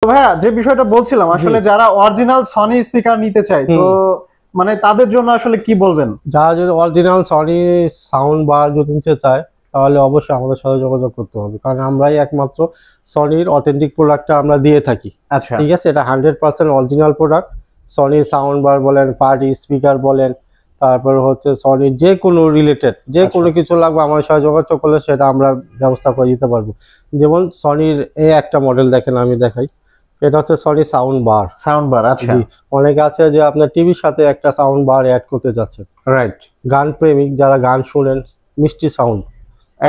ভাইয়া যে বিষয়টা বলছিলাম আসলে যারা অরিজিনাল সনি স্পিকার নিতে চায় তো মানে তাদের জন্য আসলে কি বলবেন? যারা যদি অরিজিনাল সনি সাউন্ড বার যদি নিতে চায় তাহলে অবশ্যই আমাদের সাথে যোগাযোগ করতে হবে, কারণ আমরাই একমাত্র সনির অথেন্টিক প্রোডাক্টটা আমরা দিয়ে থাকি। আচ্ছা, ঠিক আছে, এটা 100% অরিজিনাল প্রোডাক্ট। সনির সাউন্ড বার বলেন, পার্টি স্পিকার বলেন, তারপর হচ্ছে সনির যে কোনো রিলেটেড যে কোনো কিছু লাগবে আমাদের সাথে যোগাযোগ করলে সেটা আমরা ব্যবস্থা করে দিতে পারবো। যেমন সনির এই একটা মডেল দেখেন, আমি দেখাই। এটা হচ্ছে সনি সাউন্ড বার। আচ্ছা, অনেকে আছে যে আপনার টিভির সাথে একটা সাউন্ড বার অ্যাড করতে যাচ্ছে, রাইট। গান প্রেমিক যারা গান শুনেন, মিষ্টি সাউন্ড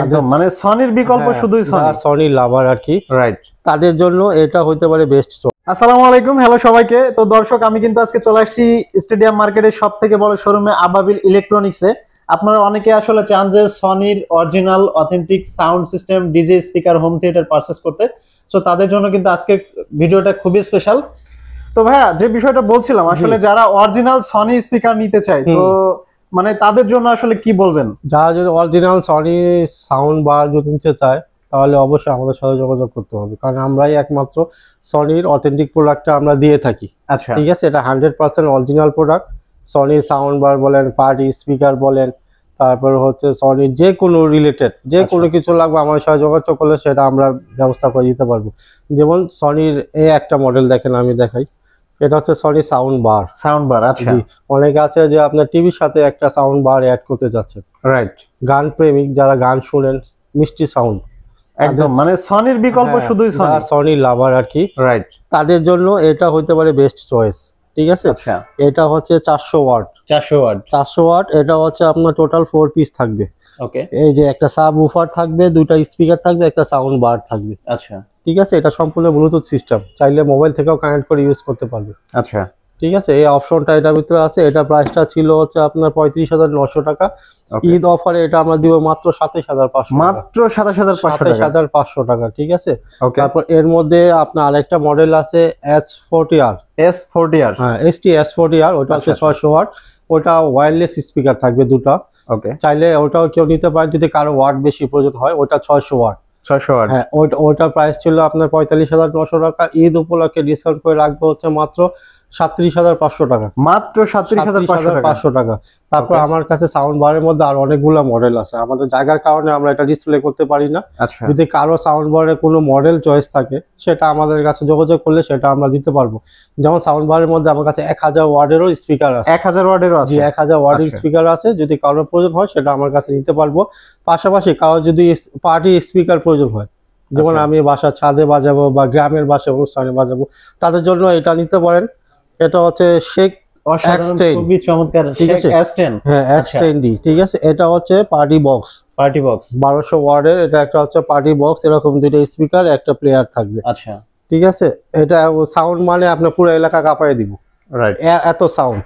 একদম মানে সনির বিকল্প শুধুই সনি লাভার আর কি, রাইট। তাদের জন্য এটা হতে পারে বেস্ট। আসসালামু আলাইকুম, হ্যালো সবাইকে। তো দর্শক, আমি কিন্তু আজকে চলে আসছি স্টেডিয়াম মার্কেটের সবথেকে বড় শোরুমে আবাবিল ইলেকট্রনিক্সে। আপনারা অনেকে আসলে চান যে সনির original authentic sound system, DJ speaker, home theatre purchase করতে। সো তাদের জন্য কিন্তু আজকে ভিডিওটা খুবই স্পেশাল। তো ভাইয়া যে বিষয়টা বলছিলাম আসলে যারা অরিজিনাল সনি স্পিকার নিতে চায় তো মানে তাদের জন্য আসলে কি বলবেন? যারা যদি অরিজিনাল সনি সাউন্ড বার যদি নিতে চায় তাহলে অবশ্যই আমাদের সাথে যোগাযোগ করতে হবে, কারণ আমরাই একমাত্র সনির অথেন্টিক প্রোডাক্টটা আমরা দিয়ে থাকি। আচ্ছা, ঠিক আছে, এটা 100% অরিজিনাল প্রোডাক্ট। সনির সাউন্ড বার বলেন, পার্টি স্পিকার বলেন, তারপর হচ্ছে সনির যে কোনো রিলেটেড যে কোনো কিছু লাগবে আমাদের সাথে যোগাযোগ করলে সেটা আমরা ব্যবস্থা করে দিতে পারবো। যেমন সনির এই একটা মডেল দেখেন, আমি দেখাই। এটা হচ্ছে সনি সাউন্ড বার। আচ্ছা, অনেকে আছে যে আপনার টিভির সাথে একটা সাউন্ড বার অ্যাড করতে যাচ্ছে, রাইট। গান প্রেমিক যারা গান শুনেন, মিষ্টি সাউন্ড একদম মানে সনির বিকল্প শুধুই সনি লাভার আর কি, রাইট। তাদের জন্য এটা হতে পারে বেস্ট চয়েস। ঠিক আছে, আচ্ছা, এটা হচ্ছে 400 ওয়াট। 400 ওয়াট, এটা হচ্ছে আপনার টোটাল 4 পিস থাকবে। ওকে, এই যে একটা সাব উফার থাকবে, দুইটা স্পিকার থাকবে, একটা সাউন্ড বার থাকবে। আচ্ছা, ঠিক আছে, এটা সম্পূর্ণ ব্লুটুথ সিস্টেম, চাইলে মোবাইল থেকেও কানেক্ট করে ইউজ করতে পারবে। আচ্ছা, ঠিক আছে, এই অপশনটা এটার ভিতরে আছে। এটা প্রাইসটা ছিল হচ্ছে আপনার 35,900 টাকা। ঈদ অফারে এটা আমরা দিব মাত্র 27,500, মাত্র 27,500 টাকা। ঠিক আছে, তারপর এর মধ্যে আপনার আরেকটা মডেল আছে S40R। হ্যাঁ, S40R, ওটা হচ্ছে 600 ওয়াট। ওটা ওয়্যারলেস স্পিকার থাকবে দুটো। ওকে, চাইলে ওটাও কেউ নিতে পারে যদি কারো ওয়াট বেশি প্রয়োজন হয়। ওটা 600 ওয়াট। হ্যাঁ, ওটা প্রাইস ছিল আপনার 45,900 টাকা। ঈদ উপলক্ষে ডিসকাউন্ট করে রাখবো হচ্ছে মাত্র 37,500 টাকা। মাত্র 37,500 টাকা। তারপর আমার কাছে সাউন্ড বারের মধ্যে আর অনেকগুলো মডেল আছে। আমাদের জায়গার কারণে আমরা এটা ডিসপ্লে করতে পারি না। যদি কারো সাউন্ড বারের কোনো মডেল চয়েস থাকে সেটা আমাদের কাছে যোগাযোগ করলে সেটা আমরা দিতে পারবো। যেমন সাউন্ড বারের মধ্যে আমার কাছে 1000 ওয়াটেরও স্পিকার আছে। 1000 ওয়াটেরও আছে? 1000 ওয়াটের স্পিকার আছে। যদি কারোর প্রয়োজন হয় সেটা আমার কাছে নিতে পারবো। পাশাপাশি কারো যদি পার্টি স্পিকার প্রয়োজন হয়, যেমন আমি বাসার ছাদে বাজাবো বা গ্রামের বাসায় অনুষ্ঠানে বাজাবো, তাদের জন্য এটা নিতে পারেন। এটা হচ্ছে শেখ X10, খুবই চমৎকার। ঠিক আছে, হ্যাঁ, X10D। ঠিক আছে, এটা হচ্ছে পার্টি বক্স 1200 ওয়াটের। এটা একটা হচ্ছে পার্টি বক্স, এরকম দুইটা স্পিকার, একটা প্লেয়ার থাকবে। আচ্ছা, ঠিক আছে, এটা সাউন্ড মানে আপনার পুরো এলাকা কাঁপায় দিব, রাইট, এত সাউন্ড।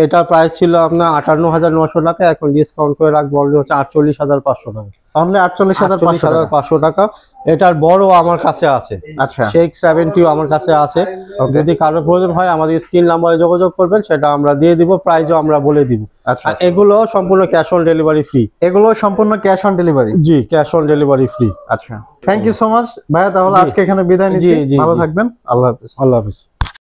এটা প্রাইস ছিল আপনার 58,900 টাকা। এখন ডিসকাউন্ট করে রাখবো হচ্ছে 48,500 টাকা। অনলি 48,500 টাকা। এটার বড় আমার কাছে আছে। আচ্ছা, শেখ 70 আমার কাছে আছে। যদি কারো প্রয়োজন হয় আমাদের স্ক্রিন নাম্বারে যোগাযোগ করবেন, সেটা আমরা দিয়ে দিব, প্রাইসও আমরা বলে দিব। আচ্ছা, এগুলো সম্পূর্ণ cash on delivery free. G, cash on delivery free. আচ্ছা, থ্যাংক ইউ সো মাচ ভাইয়া। তাহলে আজকে এখানে বিদায় নিচ্ছি। ভালো থাকবেন। আল্লাহ হাফেজ।